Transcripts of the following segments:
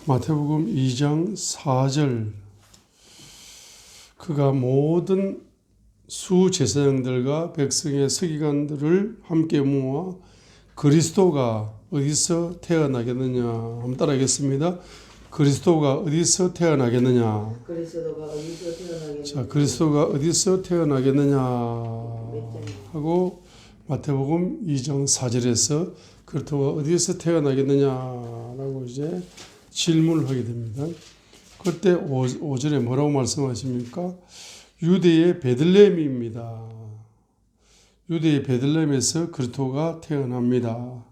마태복음 2장 4절. 그가 모든 수제사장들과 백성의 서기관들을 함께 모아 그리스도가 어디서 태어나겠느냐. 한번 따라하겠습니다. 그리스도가 어디서 태어나겠느냐. 자, 그리스도가 어디서 태어나겠느냐 하고 마태복음 2장 4절에서 그리스도가 어디서 태어나겠느냐라고 이제 질문을 하게 됩니다. 그때 5절에 뭐라고 말씀하십니까? 유대의 베들레헴입니다. 유대의 베들레헴에서 그리스도가 태어납니다.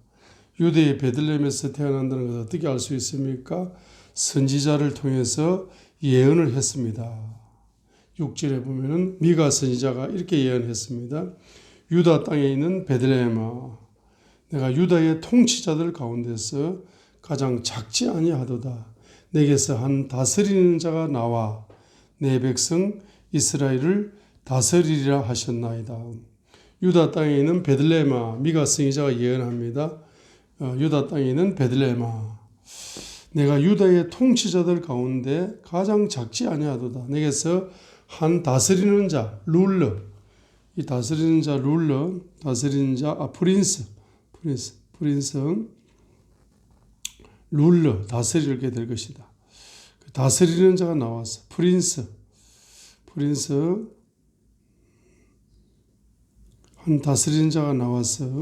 유대의 베들레헴에서 태어난다는 것을 어떻게 알 수 있습니까? 선지자를 통해서 예언을 했습니다. 6절에 보면은 미가 선지자가 이렇게 예언했습니다. 유다 땅에 있는 베들레헴아, 내가 유다의 통치자들 가운데서 가장 작지 아니하도다. 내게서 한 다스리는 자가 나와 내 백성 이스라엘을 다스리리라 하셨나이다. 유다 땅에 있는 베들레헴아, 미가 선지자가 예언합니다. 유다 땅에 있는 베들레헴아, 내가 유다의 통치자들 가운데 가장 작지 아니하도다. 내게서 한 다스리는 자, 룰러, 이 다스리는 자, 룰러, 다스리는 자, 프린스, 룰러, 다스리게 될 것이다. 다스리는 자가 나왔어. 프린스, 한 다스리는 자가 나왔어.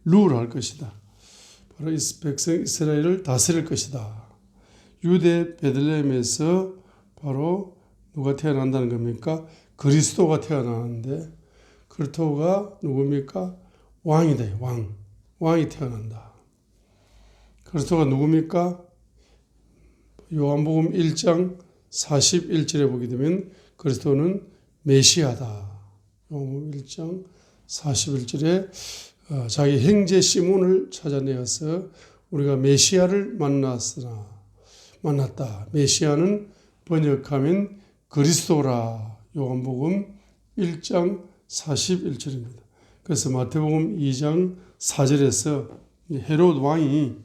룰 할 것이다. 바로 백성 이스라엘을 다스릴 것이다. 유대 베들레헴에서 바로 누가 태어난다는 겁니까? 그리스도가 태어나는데, 그리스도가 누굽니까? 왕이다. 왕이 태어난다. 그리스도가 누굽니까? 요한복음 1장 41절에 보게 되면 그리스도는 메시아다. 요한복음 1장 41절에 자기 형제 시몬을 찾아내어서 우리가 메시아를 만났다. 메시아는 번역하면 그리스도라. 요한복음 1장 41절입니다. 그래서 마태복음 2장 4절에서 헤롯 왕이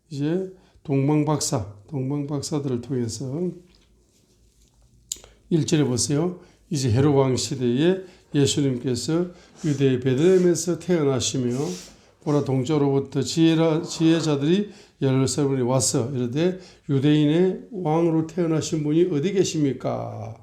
이제 동방박사들을 통해서 1절에 보세요. 이제 헤롯 왕 시대에 예수님께서 유대의 베들레헴에서 태어나시며 보라 동쪽으로부터 지혜자들이 18사람이 와서 이르되 유대인의 왕으로 태어나신 분이 어디 계십니까?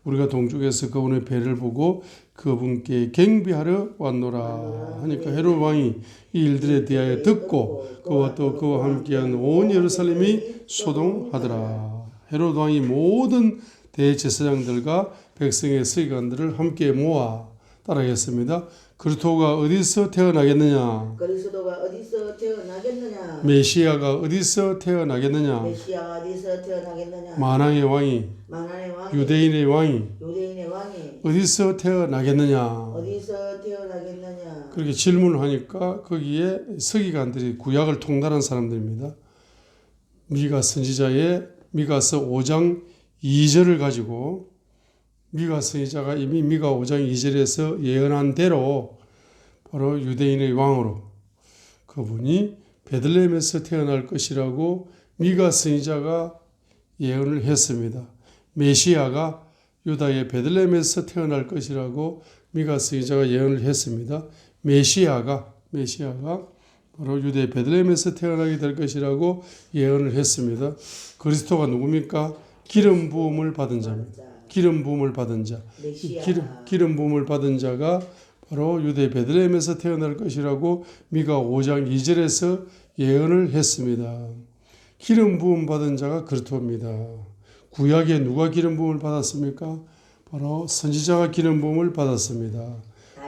우리가 동쪽에서 그분의 배를 보고 그분께 경배하러 왔노라 하니까 헤롯 왕이 이 일들에 대하여 듣고 그와 또 그와 함께한 온 예루살렘이 소동하더라. 헤롯 왕이 모든 대제사장들과 백성의 서기관들을 함께 모아 따라하겠습니다. 그리스도가 어디서 태어나겠느냐? 메시아가 어디서 태어나겠느냐? 만왕의 왕이 유대인의 왕이 어디서 태어나겠느냐? 그렇게 질문을 하니까 거기에 서기관들이 구약을 통달한 사람들입니다. 미가서 5장 2절을 가지고 미가 선지자가 이미 미가 5장 2절에서 예언한 대로 바로 유대인의 왕으로 그분이 베들레헴에서 태어날 것이라고 미가 선지자가 예언을 했습니다. 메시아가 유다의 베들레헴에서 태어날 것이라고 미가 선지자가 예언을 했습니다. 메시아가 바로 유대의 베들레헴에서 태어나게 될 것이라고 예언을 했습니다. 그리스도가 누굽니까? 기름 부음을 받은 자입니다. 기름 부음을 받은 자. 기름 부음을 받은 자가 바로 유대 베들레헴에서 태어날 것이라고 미가 5장 2절에서 예언을 했습니다. 기름 부음 받은 자가 그리스도입니다. 구약에 누가 기름 부음을 받았습니까? 바로 선지자가 기름 부음을 받았습니다.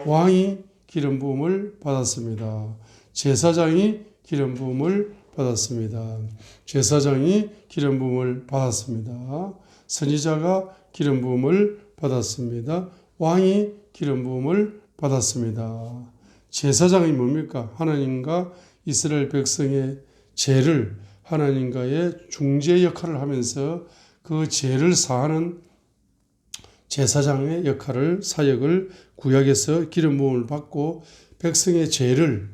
왕이 기름 부음을 받았습니다. 제사장이 기름 부음을 받았습니다. 제사장이 기름 부음을 받았습니다. 선지자가 기름 부음을 받았습니다. 왕이 기름 부음을 받았습니다. 제사장이 뭡니까? 하나님과 이스라엘 백성의 죄를 하나님과의 중재 역할을 하면서 그 죄를 사하는 제사장의 역할을 사역을 구약에서 기름 부음을 받고 백성의 죄를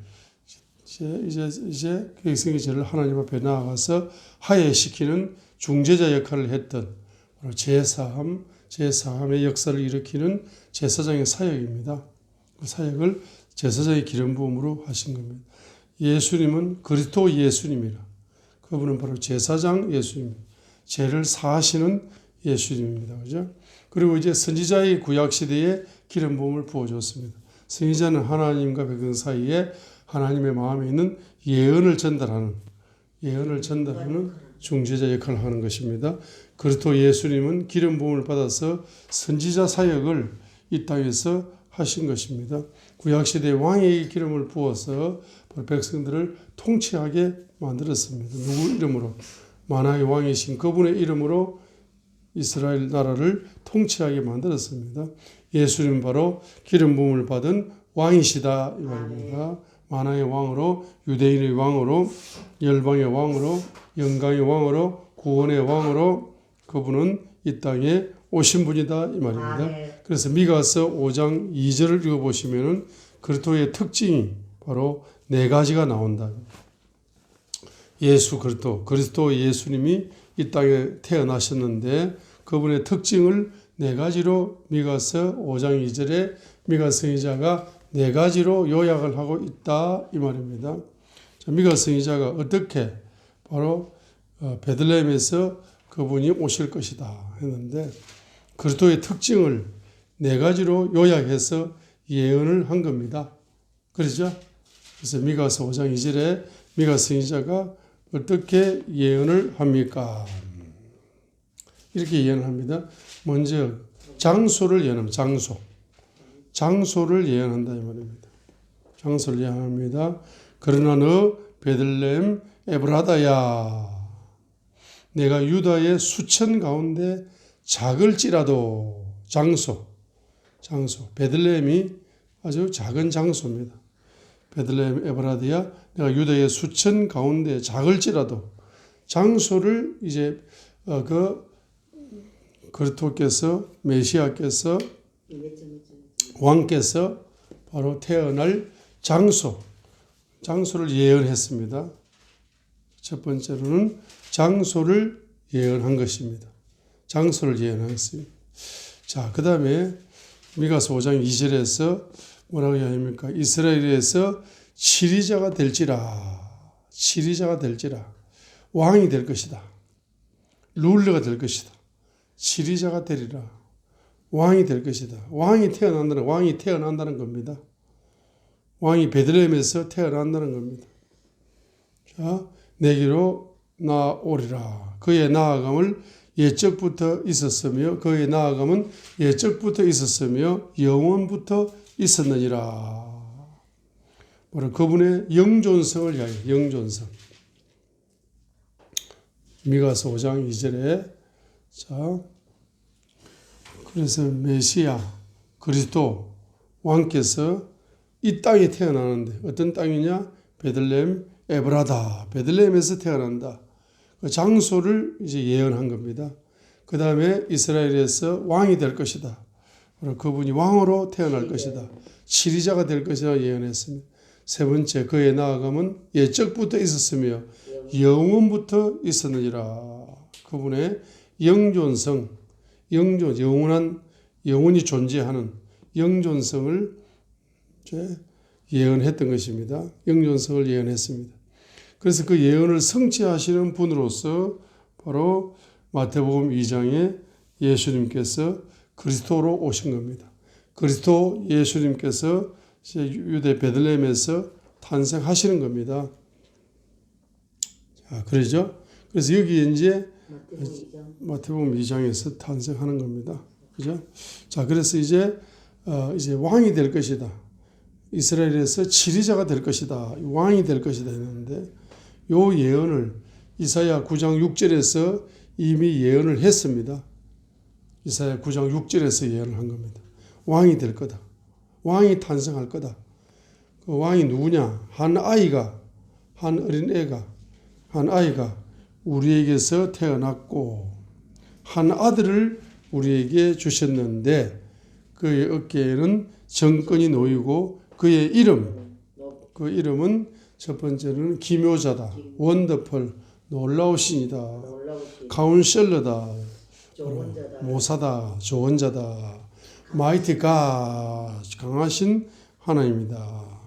이제 백성의 죄를 하나님 앞에 나아가서 화해시키는 중재자 역할을 했던 바로 제사함의 역사를 일으키는 제사장의 사역입니다. 그 사역을 제사장의 기름 부음으로 하신 겁니다. 예수님은 그리스도 예수님이라. 그분은 바로 제사장 예수님입니다. 죄를 사하시는 예수님입니다. 그죠? 그리고 이제 선지자의 구약 시대에 기름 부음을 부어줬습니다. 선지자는 하나님과 백성 사이에 하나님의 마음에 있는 예언을 전달하는 중재자 역할을 하는 것입니다. 그리스도 예수님은 기름 부음을 받아서 선지자 사역을 이 땅에서 하신 것입니다. 구약 시대에 왕의 기름을 부어서 백성들을 통치하게 만들었습니다. 누구 이름으로? 만왕의 왕이신 그분의 이름으로 이스라엘 나라를 통치하게 만들었습니다. 예수님 바로 기름 부음을 받은 왕이시다 이 말입니다. 만왕의 왕으로, 유대인의 왕으로, 열방의 왕으로, 영광의 왕으로, 구원의 왕으로 그분은 이 땅에 오신 분이다 이 말입니다. 그래서 미가서 5장 2절을 읽어보시면 그리스도의 특징이 바로 네 가지가 나온다. 예수 그리스도 예수님이 이 땅에 태어나셨는데 그분의 특징을 네 가지로 미가서 5장 2절에 미가 선지자가 네 가지로 요약을 하고 있다 이 말입니다. 미가 선지자가 어떻게 바로 베들레헴에서 그분이 오실 것이다 했는데 그리스도의 특징을 네 가지로 요약해서 예언을 한 겁니다. 그렇죠? 그래서 미가서 5장 2절에 미가 선지자가 어떻게 예언을 합니까? 이렇게 예언을 합니다. 먼저 장소를 예언합니다. 장소를 예언한다 이 말입니다. 장소를 예언합니다. 그러나 너 베들레헴 에브라다야 내가 유다의 수천 가운데 작을지라도 장소 베들레헴이 아주 작은 장소입니다. 베들레헴 에브라다야 내가 유다의 수천 가운데 작을지라도 장소를 이제 그리스도께서 메시아께서 왕께서 바로 태어날 장소를 예언했습니다. 첫 번째로는 장소를 예언한 것입니다. 장소를 예언했습니다. 자, 그 다음에 미가서 5장 2절에서 뭐라고 이야기합니까? 이스라엘에서 치리자가 될지라 왕이 될 것이다. 룰러가 될 것이다. 치리자가 되리라. 왕이 될 것이다. 왕이 태어난다는 겁니다. 왕이 베들레헴에서 태어난다는 겁니다. 자, 내게로 나오리라. 그의 나아감을 예적부터 있었으며 그의 나아감은 예적부터 있었으며 영원부터 있었느니라. 바로 그분의 영존성을 이야기해요. 영존성. 미가서 5장 2절에 자, 그래서 메시아 그리스도 왕께서 이 땅에 태어나는데 어떤 땅이냐? 베들레헴 에브라다. 베들레헴에서 태어난다. 그 장소를 이제 예언한 겁니다. 그 다음에 이스라엘에서 왕이 될 것이다. 그분이 왕으로 태어날 것이다. 치리자가 될 것이라 예언했습니다. 세 번째, 그의 나아감은 예적부터 있었으며 영원부터 있었느니라. 그분의 영존성, 영원히 존재하는 영존성을 예언했던 것입니다. 영존성을 예언했습니다. 그래서 그 예언을 성취하시는 분으로서 바로 마태복음 2장에 예수님께서 그리스도로 오신 겁니다. 그리스도 예수님께서 유대 베들레헴에서 탄생하시는 겁니다. 자, 그러죠? 그래서 여기 이제 마태복음 2장에서 탄생하는 겁니다. 그죠? 자, 그래서 이제 왕이 될 것이다. 이스라엘에서 치리자가 될 것이다. 왕이 될 것이다 했는데 요 예언을 이사야 9장 6절에서 이미 예언을 했습니다. 이사야 9장 6절에서 예언을 한 겁니다. 왕이 될 거다. 왕이 탄생할 거다. 그 왕이 누구냐? 한 아이가 우리에게서 태어났고 한 아들을 우리에게 주셨는데 그의 어깨에는 정권이 놓이고 그의 그 이름은 첫 번째는 기묘자다, 원더풀, 놀라우신이다, 카운셀러다, 모사다, 조언자다, 마이티 가, 강하신 하나님이다.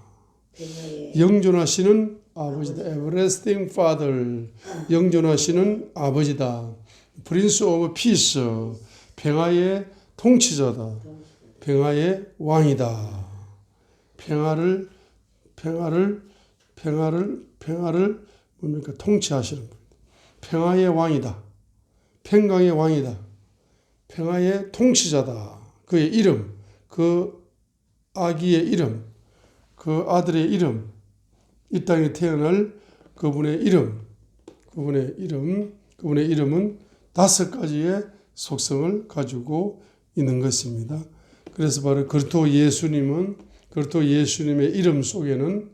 영존하시는 아버지다. Everlasting Father. 영존하시는 아버지다. Prince of Peace. 평화의 통치자다. 평화의 왕이다. 평화를 뭡니까? 통치하시는 분. 평화의 왕이다. 평강의 왕이다. 평화의 통치자다. 그의 이름, 그 아기의 이름, 그 아들의 이름, 이 땅에 태어날 그분의 이름은 5가지의 속성을 가지고 있는 것입니다. 그래서 바로 그리스도 예수님의 이름 속에는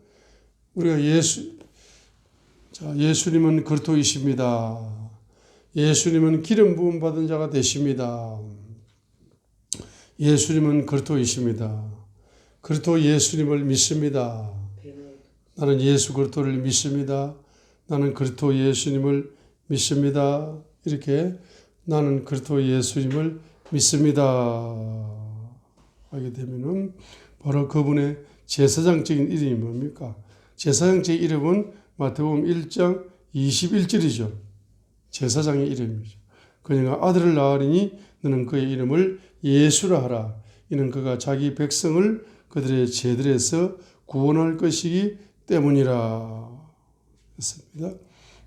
우리가 예수님은 그리스도이십니다. 예수님은 기름 부음 받은 자가 되십니다. 예수님은 그리스도이십니다. 그리스도 예수님을 믿습니다. 나는 예수 그리스도를 믿습니다. 나는 그리스도 예수님을 믿습니다. 이렇게 나는 그리스도 예수님을 믿습니다. 하게 되면은 바로 그분의 제사장적인 이름이 뭡니까? 제사장적인 이름은 마태복음 1장 21절이죠. 제사장의 이름이죠. 그러니까 아들을 낳으리니 너는 그의 이름을 예수라 하라. 이는 그가 자기 백성을 그들의 죄들에서 구원할 것이기 때문이라 했습니다.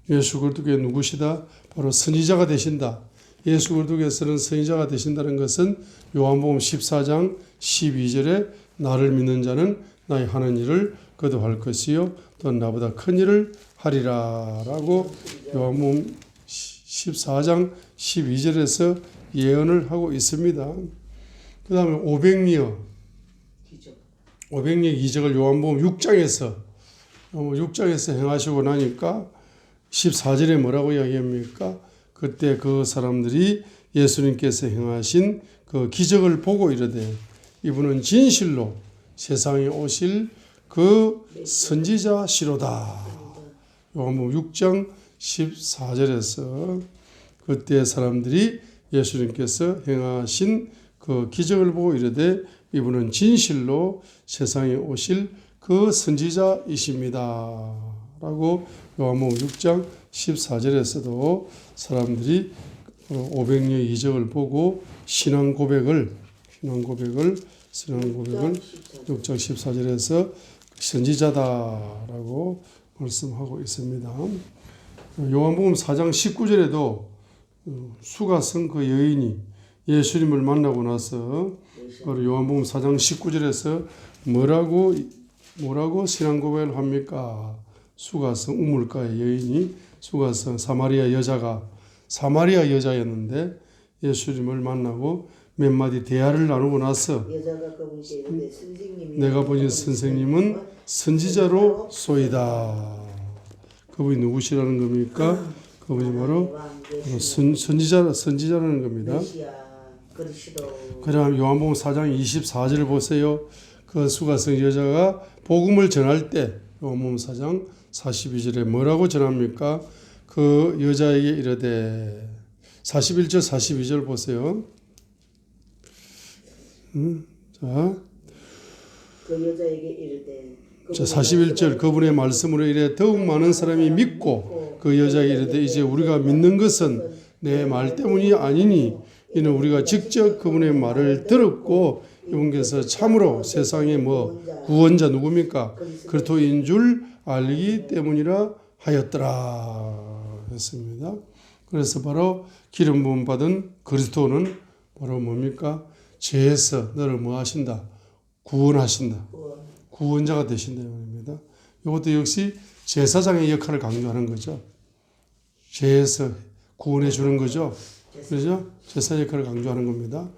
예수 그리스도의 누구시다? 바로 선지자가 되신다. 예수 그리스도께서는 선지자가 되신다는 것은 요한복음 14장 12절에 나를 믿는 자는 나의 하는 일을 그도 할 것이요 또 나보다 큰 일을 하리라 라고 요한복음 14장 12절에서 예언을 하고 있습니다. 그 다음에 500여 기적을 요한복음 6장에서 행하시고 나니까 14절에 뭐라고 이야기합니까? 그때 그 사람들이 예수님께서 행하신 그 기적을 보고 이르되 이분은 진실로 세상에 오실 그 선지자시로다. 요한복음 6장 14절에서 그때 사람들이 예수님께서 행하신 그 기적을 보고 이르되 이분은 진실로 세상에 오실 그 선지자이십니다. 라고 요한복음 6장 14절에서도 사람들이 500여 이적을 보고 신앙 고백을 6장 14절에서 선지자다라고 말씀하고 있습니다. 요한복음 4장 19절에도 수가성 그 여인이 예수님을 만나고 나서 바로 요한복음 4장 19절에서 뭐라고 신앙 고백을 합니까? 수가성 우물가의 여인이 수가성 사마리아 여자였는데 예수님을 만나고 몇 마디 대화를 나누고 나서 내가 보니 선생님은 선지자로 소이다. 그분이 누구시라는 겁니까? 그분이 바로 선지자라는 겁니다. 그다음 요한복음 4장 24절을 보세요. 그 수가성 여자가 복음을 전할 때 요한복음 4장 42절에 뭐라고 전합니까? 그 여자에게 이르되 41절 42절 보세요. 자, 그 여자에게 이르되 자 41절 그분의 말씀으로 이래 더욱 많은 사람이 믿고 그 여자에게 이르되 이제 우리가 믿는 것은 내 말 때문이 아니니 이는 우리가 직접 그분의 말을 들었고 이분께서 참으로 세상의 구원자 누굽니까? 그리스도인 줄 알기 때문이라 하였더라 했습니다. 그래서 바로 기름 부음 받은 그리스도는 바로 뭡니까? 죄에서 너를 뭐 하신다? 구원하신다. 구원자가 되신다 말입니다. 이것도 역시 제사장의 역할을 강조하는 거죠. 죄에서 구원해 주는 거죠. 그렇죠? 제사 역할을 강조하는 겁니다.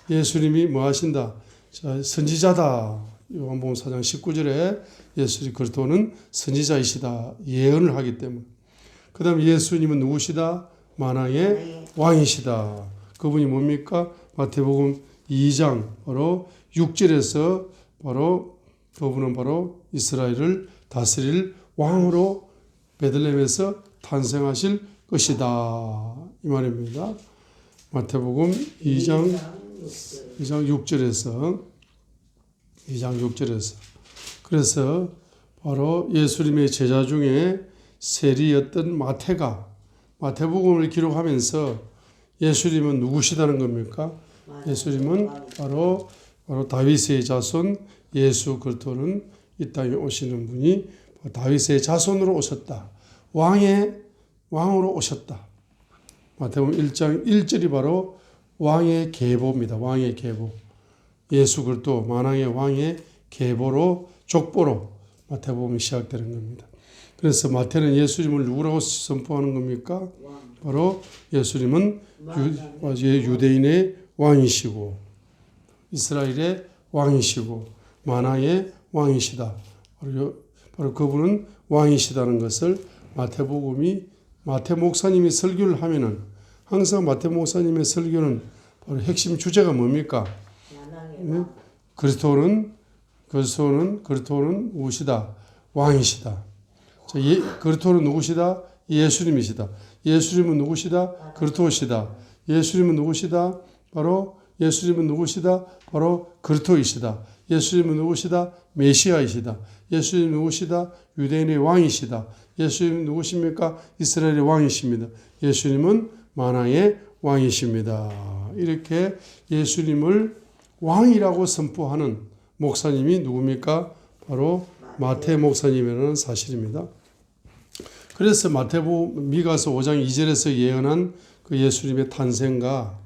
예수님이 뭐 하신다? 자, 선지자다. 요한복음 4장 19절에 예수님 그리스도는 선지자이시다. 예언을 하기 때문에. 그 다음에 예수님은 누구시다? 만왕의 왕이시다. 그분이 뭡니까? 마태복음 2장 바로 6절에서 바로 그분은 바로 이스라엘을 다스릴 왕으로 베들레헴에서 탄생하실 것이다. 이 말입니다. 마태복음 2장 6절에서 그래서 바로 예수님의 제자 중에 세리였던 마태가 마태복음을 기록하면서 예수님은 누구시다는 겁니까? 예수님은 바로 다윗의 자손 예수 그리스도는 이 땅에 오시는 분이 다윗의 자손으로 오셨다. 왕으로 오셨다. 마태복음 1장 1절이 바로 왕의 계보입니다. 왕의 계보. 예수 그리스도 만왕의 왕의 계보로 족보로 마태복음이 시작되는 겁니다. 그래서 마태는 예수님을 누구라고 선포하는 겁니까? 바로 예수님은 유대인의 왕이시고 이스라엘의 왕이시고 만왕의 왕이시다. 바로 그분은 왕이시다는 것을 마태 목사님이 설교를 하면은 항상 마태 목사님의 설교는 바로 핵심 주제가 뭡니까? 그리스도는 무엇이다? 왕이시다. 그리스도는 누구시다? 예수님이시다. 예수님은 누구시다? 그리스도시다. 예수님은 누구시다? 바로 그리스도이시다. 예수님은 누구시다? 메시아이시다. 예수님은 누구시다? 유대인의 왕이시다. 예수님은 누구십니까? 이스라엘의 왕이십니다. 예수님은 만왕의 왕이십니다. 이렇게 예수님을 왕이라고 선포하는 목사님이 누굽니까? 바로 마태 목사님이라는 사실입니다. 그래서 미가서 5장 2절에서 예언한 그 예수님의 탄생과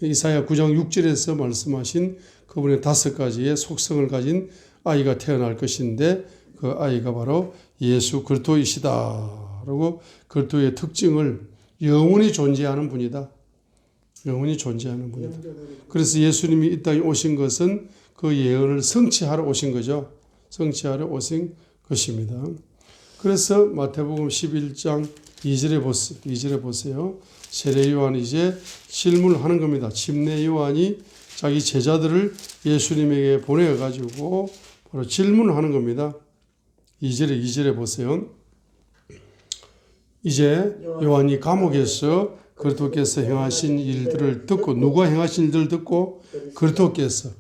이사야 9장 6절에서 말씀하신 그분의 5가지의 속성을 가진 아이가 태어날 것인데 그 아이가 바로 예수 그리스도이시다. 그리고 그리스도의 특징을 영원히 존재하는 분이다. 영원히 존재하는 분이다. 그래서 예수님이 이 땅에 오신 것은 그 예언을 성취하러 오신 거죠. 성취하러 오신 것입니다. 그래서 마태복음 11장 2절에 보세요. 세례 요한이 이제 질문을 하는 겁니다. 침례 요한이 자기 제자들을 예수님에게 보내가지고 바로 질문을 하는 겁니다. 2절에 보세요. 이제 요한이 감옥에서 그리스도께서 행하신 일들을 듣고 누가 행하신 일들을 듣고 그리스도께서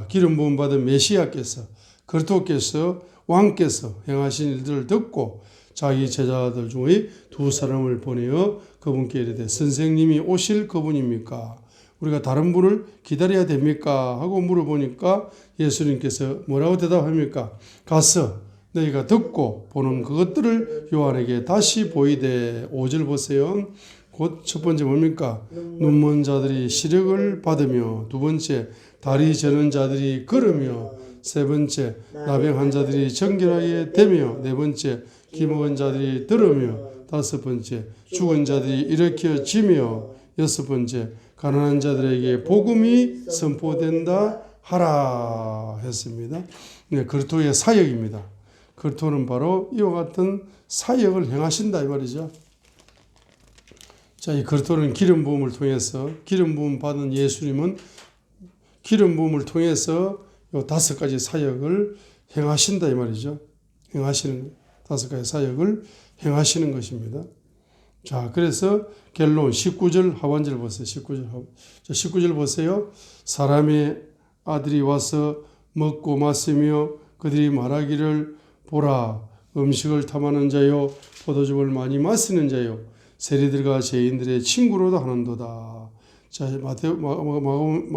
기름 부음 받은 메시아께서 그리스도께서 왕께서 행하신 일들을 듣고 자기 제자들 중에 2사람을 보내어 그분께 이르되 선생님이 오실 그분입니까? 우리가 다른 분을 기다려야 됩니까? 하고 물어보니까 예수님께서 뭐라고 대답합니까? 가서 너희가 듣고 보는 그것들을 요한에게 다시 보이되 5절 보세요. 곧 첫 번째 뭡니까? 눈먼 자들이 시력을 받으며 두 번째 다리 저는 자들이 걸으며 세 번째 나병 자들이 정결하게 되며 네 번째 기먹은 자들이 들으며 다섯 번째 죽은 자들이 일으켜지며 여섯 번째 가난한 자들에게 복음이 선포된다 하라 했습니다. 네, 그리스도의 사역입니다. 그리스도는 바로 이와 같은 사역을 행하신다 이 말이죠. 이 그리스도는 기름 부음을 통해서 기름 부음 받은 예수님은 기름 부음을 통해서 이 5가지 사역을 행하신다 이 말이죠. 행하시는 5가지 사역을 행하시는 것입니다. 그래서 결론 19절 하반절 보세요. 19절 보세요. 사람의 아들이 와서 먹고 마시며 그들이 말하기를 보라 음식을 탐하는 자요 포도즙을 많이 마시는 자요 세리들과 죄인들의 친구로도 하는도다. 마태복음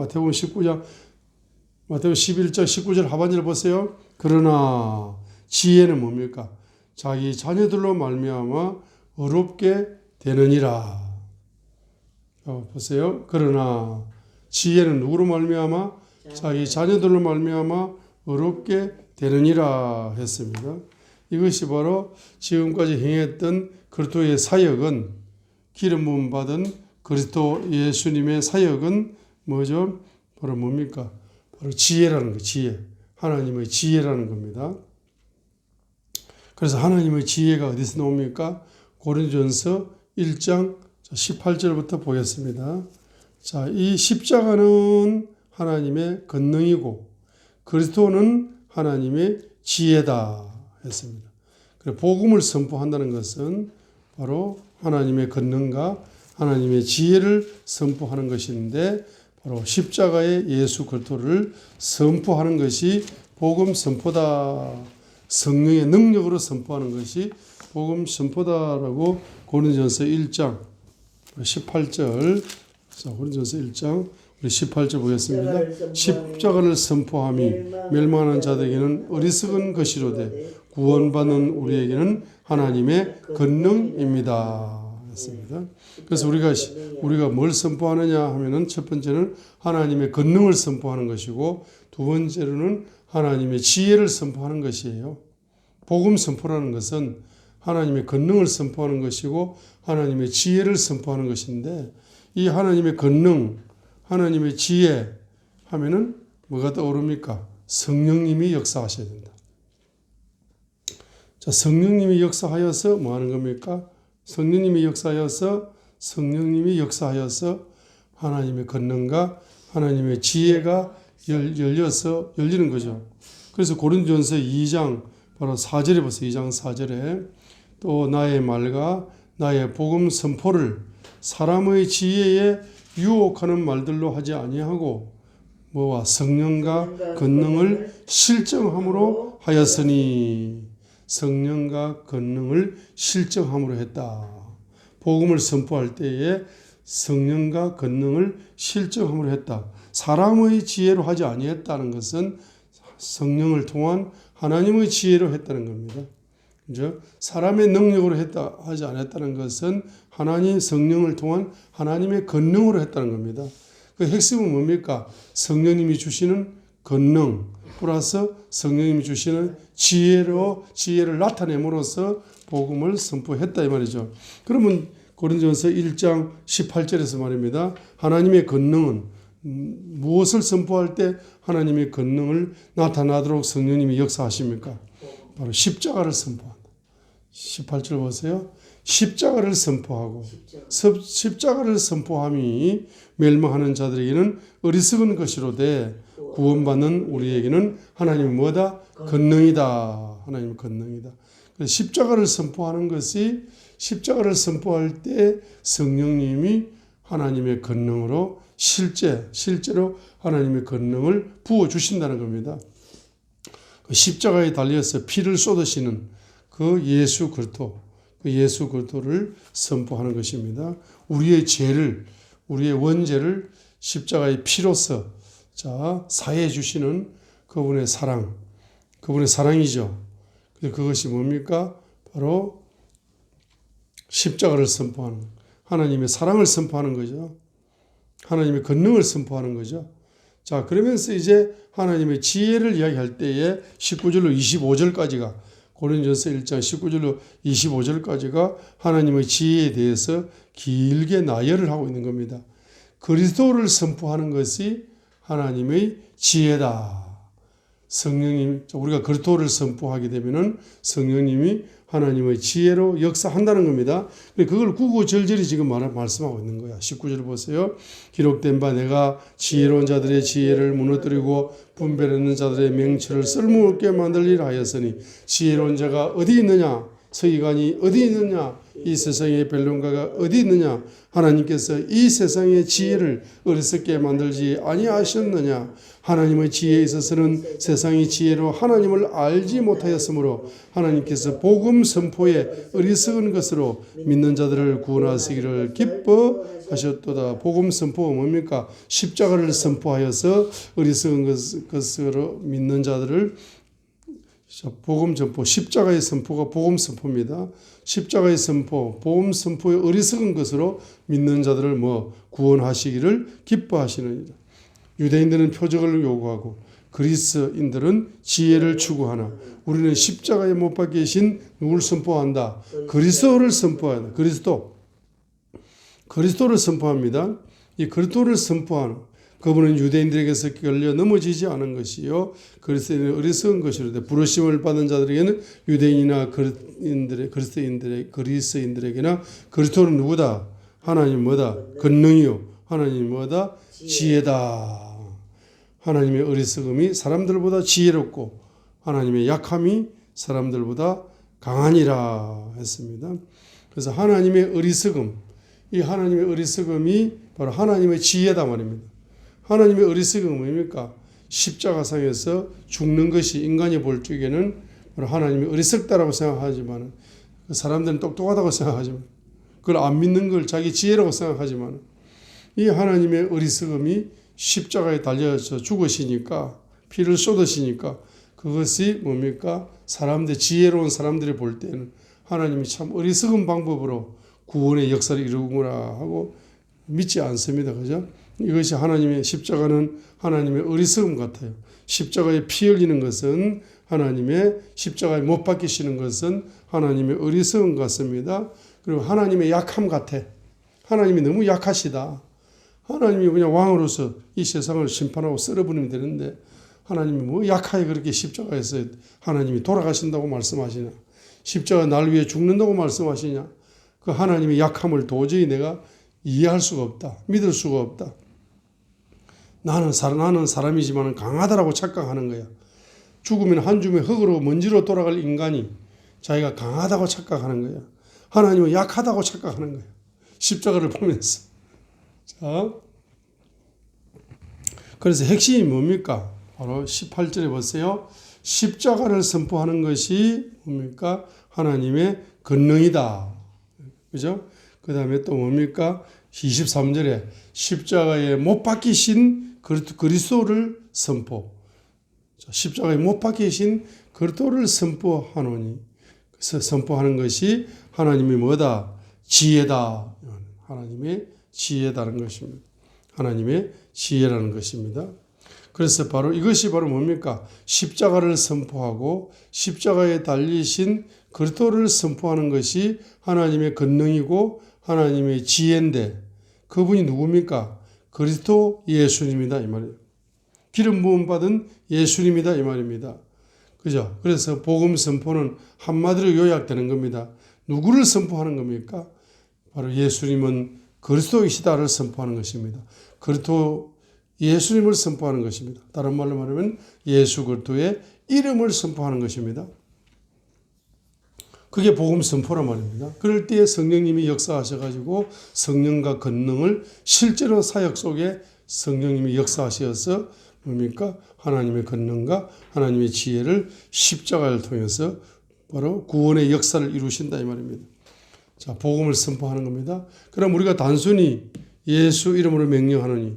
11장 19절 하반절 보세요. 그러나 지혜는 뭡니까? 자기 자녀들로 말미암아 어렵게 되느니라. 보세요. 그러나 지혜는 누구로 말미암아? 자기 자녀들로 말미암아 어렵게 되느니라 했습니다. 이것이 바로 지금까지 행했던 그리스도의 사역은 기름 부음 받은 그리스도 예수님의 사역은 뭐죠? 바로 뭡니까? 바로 지혜라는 거, 지혜. 하나님의 지혜라는 겁니다. 그래서 하나님의 지혜가 어디서 나옵니까? 고린도전서 1장 18절부터 보겠습니다. 자, 이 십자가는 하나님의 권능이고 그리스도는 하나님의 지혜다 했습니다. 그래서 복음을 선포한다는 것은 바로 하나님의 권능과 하나님의 지혜를 선포하는 것인데 바로 십자가의 예수 그리스도를 선포하는 것이 복음 선포다. 성령의 능력으로 선포하는 것이 복음 선포다라고 고린도전서 1장 18절 고린도전서 1장 우리 18절 보겠습니다. 십자가를 선포함이 멸망하는 자들에게는 어리석은 것이로되 구원받는 우리에게는 하나님의 권능입니다. 했습니다. 그래서 우리가 뭘 선포하느냐 하면은 첫 번째는 하나님의 권능을 선포하는 것이고 두 번째로는 하나님의 지혜를 선포하는 것이에요. 복음 선포라는 것은 하나님의 권능을 선포하는 것이고 하나님의 지혜를 선포하는 것인데 이 하나님의 권능, 하나님의 지혜 하면은 뭐가 떠오릅니까? 성령님이 역사하셔야 된다. 자, 성령님이 역사하여서 뭐 하는 겁니까? 성령님이 역사하여서 하나님의 권능과 하나님의 지혜가 열리는 거죠. 그래서 고린도전서 2장 바로 4절에 보세요. 2장 4절에 또 나의 말과 나의 복음 선포를 사람의 지혜에 유혹하는 말들로 하지 아니하고 뭐와 성령과 권능을 실정함으로 하였으니 성령과 권능을 실정함으로 했다. 복음을 선포할 때에 성령과 권능을 실정함으로 했다. 사람의 지혜로 하지 아니했다는 것은 성령을 통한 하나님의 지혜로 했다는 겁니다. 그죠? 사람의 능력으로 하지 않았다는 것은 하나님 성령을 통한 하나님의 권능으로 했다는 겁니다. 그 핵심은 뭡니까? 성령님이 주시는 권능 플러스 성령님이 주시는 지혜를 나타냄으로써 복음을 선포했다 이 말이죠. 그러면 고린도전서 1장 18절에서 말입니다. 하나님의 권능은 무엇을 선포할 때 하나님의 권능을 나타나도록 성령님이 역사하십니까? 바로 십자가를 선포한다. 18절 보세요. 십자가를 선포하고 십자가를 선포함이 멸망하는 자들에게는 어리석은 것이로되 구원받는 우리에게는 하나님의 뭐다? 권능이다. 하나님의 권능이다. 그래서 십자가를 선포하는 것이 십자가를 선포할 때 성령님이 하나님의 권능으로 실제로 하나님의 권능을 부어주신다는 겁니다. 그 십자가에 달려서 피를 쏟으시는 그 예수 그리스도를 선포하는 것입니다. 우리의 원죄를 십자가의 피로서 사해 주시는 그분의 사랑이죠. 그것이 뭡니까? 바로 십자가를 선포하는 하나님의 사랑을 선포하는 거죠. 하나님의 권능을 선포하는 거죠. 자, 그러면서 이제 하나님의 지혜를 이야기할 때에 19절로 25절까지가 고린도전서 1장 19절로 25절까지가 하나님의 지혜에 대해서 길게 나열을 하고 있는 겁니다. 그리스도를 선포하는 것이 하나님의 지혜다. 우리가 그리스도를 선포하게 되면은 성령님이 하나님의 지혜로 역사한다는 겁니다. 그걸 구구절절히 지금 말씀하고 있는 거야. 19절 보세요. 기록된 바 내가 지혜로운 자들의 지혜를 무너뜨리고 분별하는 자들의 명철을 쓸모없게 만들리라 하였으니 지혜로운 자가 어디 있느냐? 서기관이 어디 있느냐? 이 세상의 변론가가 어디 있느냐? 하나님께서 이 세상의 지혜를 어리석게 만들지 아니하셨느냐? 하나님의 지혜에 있어서는 세상의 지혜로 하나님을 알지 못하였으므로 하나님께서 복음 선포에 어리석은 것으로 믿는 자들을 구원하시기를 기뻐하셨도다. 복음 선포가 뭡니까? 십자가를 선포하여서 어리석은 것으로 믿는 자들을 복음 선포, 십자가의 선포가 복음 선포입니다. 십자가의 선포, 복음 선포의 어리석은 것으로 믿는 자들을 구원하시기를 기뻐하시느니라. 유대인들은 표적을 요구하고 그리스인들은 지혜를 추구하나 우리는 십자가에 못 박히신 누굴 선포한다? 그리스도를 선포한다. 그리스도를 선포합니다. 이 그리스도를 선포하는 그분은 유대인들에게서 끌려 넘어지지 않은 것이요 그리스도인의 어리석은 것이로되 부르심을 받은 자들에게는 유대인이나 그리스도인들에게나 그리스도는 누구다? 하나님 뭐다? 권능이요 하나님이 뭐다? 지혜다. 하나님의 어리석음이 사람들보다 지혜롭고 하나님의 약함이 사람들보다 강하니라 했습니다. 그래서 하나님의 어리석음, 이 하나님의 어리석음이 바로 하나님의 지혜다 말입니다. 하나님의 어리석음은 뭡니까? 십자가상에서 죽는 것이 인간이 볼 적에는 바로 하나님이 어리석다라고 생각하지만 그 사람들은 똑똑하다고 생각하지만 그걸 안 믿는 걸 자기 지혜라고 생각하지만 이 하나님의 어리석음이 십자가에 달려서 죽으시니까 피를 쏟으시니까 그것이 뭡니까? 지혜로운 사람들이 볼 때는 하나님이 참 어리석은 방법으로 구원의 역사를 이루구나 하고 믿지 않습니다. 그죠? 이것이 하나님의 십자가는 하나님의 어리석음 같아요. 십자가에 피 흘리는 것은 하나님의 십자가에 못 박히시는 것은 하나님의 어리석음 같습니다. 그리고 하나님의 약함 같아. 하나님이 너무 약하시다. 하나님이 그냥 왕으로서 이 세상을 심판하고 썰어버리면 되는데 하나님이 뭐 약하게 그렇게 십자가에서 하나님이 돌아가신다고 말씀하시냐. 십자가 날 위해 죽는다고 말씀하시냐. 그 하나님의 약함을 도저히 내가 이해할 수가 없다. 믿을 수가 없다. 나는 사람이지만 강하다라고 착각하는 거야. 죽으면 한 줌의 흙으로 먼지로 돌아갈 인간이 자기가 강하다고 착각하는 거야. 하나님은 약하다고 착각하는 거야. 십자가를 보면서. 자, 그래서 핵심이 뭡니까? 바로 18절에 보세요. 십자가를 선포하는 것이 뭡니까? 하나님의 권능이다. 그죠? 그 다음에 또 뭡니까? 23절에 십자가에 못 박히신 그리스도를 선포. 십자가에 못 박히신 그리스도를 선포하노니. 그래서 선포하는 것이 하나님이 뭐다? 지혜다. 하나님의 지혜다는 것입니다. 하나님의 지혜라는 것입니다. 그래서 바로 이것이 바로 뭡니까? 십자가를 선포하고 십자가에 달리신 그리스도를 선포하는 것이 하나님의 권능이고 하나님의 지혜인데 그분이 누굽니까? 그리스도 예수님이다 이 말이에요. 기름 부음 받은 예수님이다 이 말입니다. 그죠? 그래서 복음 선포는 한마디로 요약되는 겁니다. 누구를 선포하는 겁니까? 바로 예수님은 그리스도이시다를 선포하는 것입니다. 그리스도 예수님을 선포하는 것입니다. 다른 말로 말하면 예수 그리스도의 이름을 선포하는 것입니다. 그게 복음 선포란 말입니다. 그럴 때 성령님이 역사하셔가지고 성령과 권능을 실제로 사역 속에 성령님이 역사하셔서 뭡니까? 하나님의 권능과 하나님의 지혜를 십자가를 통해서 바로 구원의 역사를 이루신다 이 말입니다. 자, 복음을 선포하는 겁니다. 그럼 우리가 단순히 예수 이름으로 명령하노니,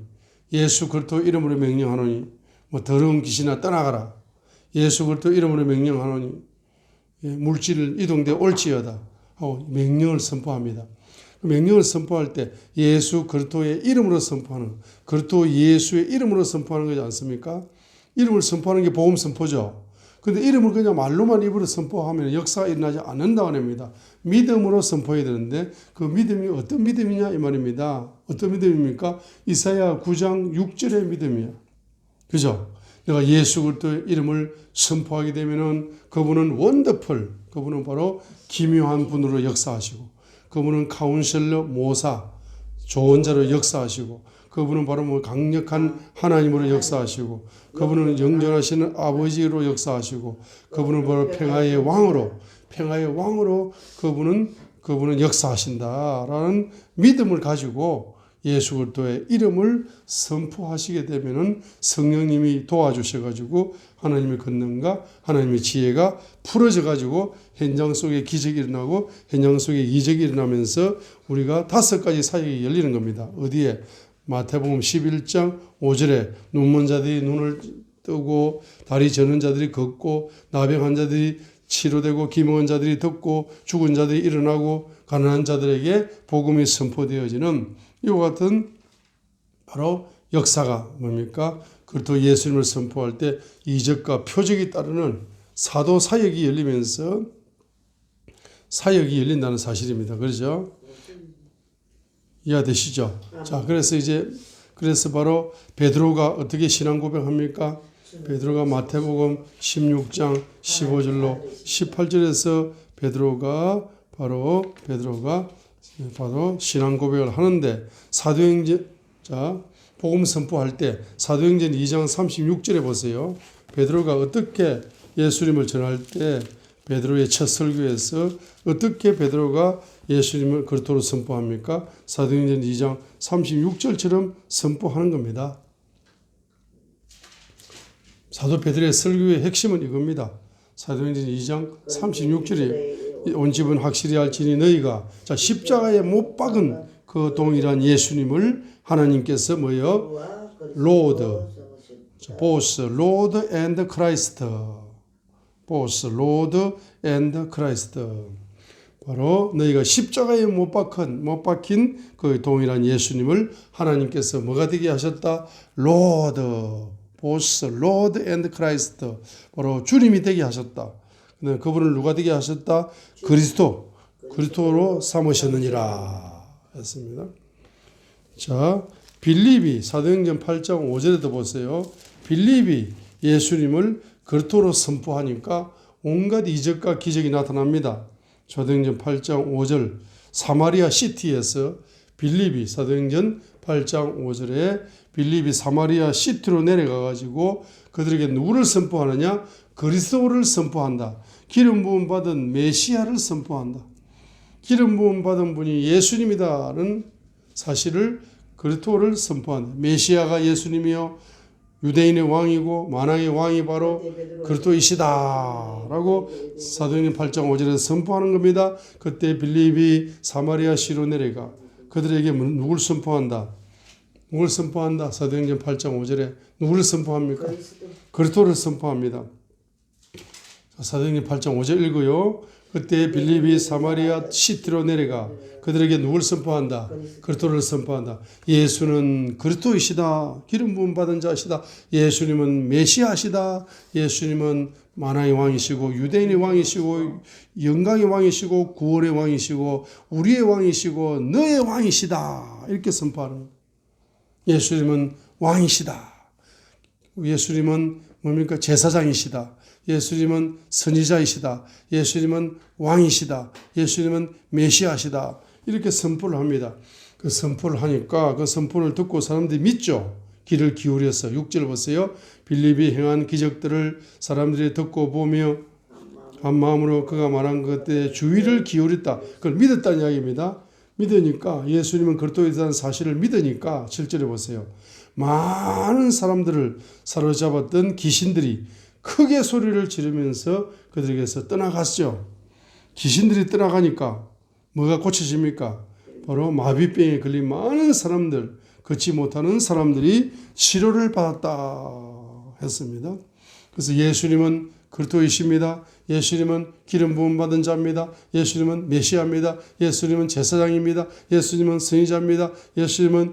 예수 그리스도 이름으로 명령하노니, 뭐 더러운 귀신아 떠나가라. 예수 그리스도 이름으로 명령하노니, 물질을 이동되어 올지어다 하고 명령을 선포합니다. 명령을 선포할 때 예수 그리스도의 이름으로 선포하는, 그리스도 예수의 이름으로 선포하는 거지 않습니까? 이름을 선포하는 게 복음 선포죠. 근데 이름을 그냥 말로만 입으로 선포하면 역사가 일어나지 않는다고 합니다. 믿음으로 선포해야 되는데 그 믿음이 어떤 믿음이냐 이 말입니다. 어떤 믿음입니까? 이사야 9장 6절의 믿음이야. 그죠? 내가 예수 그리스도의 이름을 선포하게 되면은 그분은 원더풀, 그분은 바로 기묘한 분으로 역사하시고 그분은 카운셀러 모사, 조언자로 역사하시고 그분은 바로 뭐 강력한 하나님으로 역사하시고 그분은 영존하시는 아버지로 역사하시고 그분은 바로 평화의 왕으로 그분은 역사하신다라는 믿음을 가지고 예수 그리스도의 이름을 선포하시게 되면은 성령님이 도와주셔 가지고 하나님의 권능과 하나님의 지혜가 풀어져 가지고 현장 속에 기적이 일어나고 현장 속에 이적이 일어나면서 우리가 5가지 사역이 열리는 겁니다. 어디에? 마태복음 11장 5절에 눈먼 자들이 눈을 뜨고 다리 저는 자들이 걷고 나병한 자들이 치료되고 기멍한 자들이 듣고 죽은 자들이 일어나고 가난한 자들에게 복음이 선포되어지는 이와 같은 바로 역사가 뭡니까? 그리스도 예수님을 선포할 때 이적과 표적이 따르는 사도 사역이 열리면서 사역이 열린다는 사실입니다. 그렇죠? 이해되시죠? 자, 그래서 바로 베드로가 어떻게 신앙 고백합니까? 베드로가 마태복음 16장 15절로 18절에서 베드로가 바로 신앙 고백을 하는데 자, 복음 선포할 때 사도행전 2장 36절에 보세요. 베드로가 어떻게 예수님을 전할 때 베드로의 첫 설교에서 어떻게 베드로가 예수님을 그리스도로 선포합니까? 사도행전 2장 36절처럼 선포하는 겁니다. 사도 베드로의 설교의 핵심은 이겁니다. 사도행전 2장 36절에 온 집은 확실히 알지니 너희가 자 십자가에 못 박은 그 동일한 예수님을 하나님께서 뭐요? 로드, 보스, 로드 앤드 크라이스트, 보스, 로드 앤드 크라이스트. 바로 너희가 십자가에 못 박힌 그 동일한 예수님을 하나님께서 뭐가 되게 하셨다? 로드, 보스, 로드 앤드 크라이스트. 바로 주님이 되게 하셨다. 그분을 누가 되게 하셨다? 그리스도로 삼으셨느니라 했습니다. 자, 빌립이 사도행전 8장 5절에도 보세요. 빌립이 예수님을 그리스도로 선포하니까 온갖 이적과 기적이 나타납니다. 사도행전 8장 5절 사마리아 시티에서 빌립이 사도행전 8장 5절에 빌립이 사마리아 시티로 내려가 가지고 그들에게 누구를 선포하느냐? 그리스도를 선포한다. 기름 부음 받은 메시아를 선포한다. 기름 부음 받은 분이 예수님이다는 사실을 그리스도를 선포한다. 메시아가 예수님이요 유대인의 왕이고 만왕의 왕이 바로 그리스도이시다라고 사도행전 8장 5절에서 선포하는 겁니다. 그때 빌립이 사마리아 시로 내려가 그들에게 누구를 선포한다? 누구를 선포한다? 사도행전 8장 5절에 누구를 선포합니까? 그리스도를 선포합니다. 사도행전 8장 5절 읽어요. 그때 빌립이 사마리아 시티로 내려가 그들에게 누구를 선포한다? 그리스도를 선포한다. 예수는 그리스도이시다. 기름 부음 받은 자시다. 예수님은 메시아시다. 예수님은 만왕의 왕이시고 유대인의 왕이시고 영광의 왕이시고 구원의 왕이시고 우리의 왕이시고 너의 왕이시다. 이렇게 선포하는 거예요. 예수님은 왕이시다. 예수님은 뭡니까? 제사장이시다. 예수님은 선지자이시다. 예수님은 왕이시다. 예수님은 메시아시다. 이렇게 선포를 합니다. 그 선포를 하니까 그 선포를 듣고 사람들이 믿죠. 귀를 기울여서 6절 보세요. 빌립이 행한 기적들을 사람들이 듣고 보며 한 마음으로 그가 말한 것에 주의를 기울였다. 그걸 믿었다는 이야기입니다. 믿으니까 예수님은 그리스도에 대한 사실을 믿으니까 7절에 보세요. 많은 사람들을 사로잡았던 귀신들이 크게 소리를 지르면서 그들에게서 떠나갔죠. 귀신들이 떠나가니까 뭐가 고쳐집니까? 바로 마비병에 걸린 많은 사람들, 걷지 못하는 사람들이 치료를 받았다 했습니다. 그래서 예수님은 그리스도이십니다. 예수님은 기름 부음 받은 자입니다. 예수님은 메시아입니다. 예수님은 제사장입니다. 예수님은 선지자입니다. 예수님은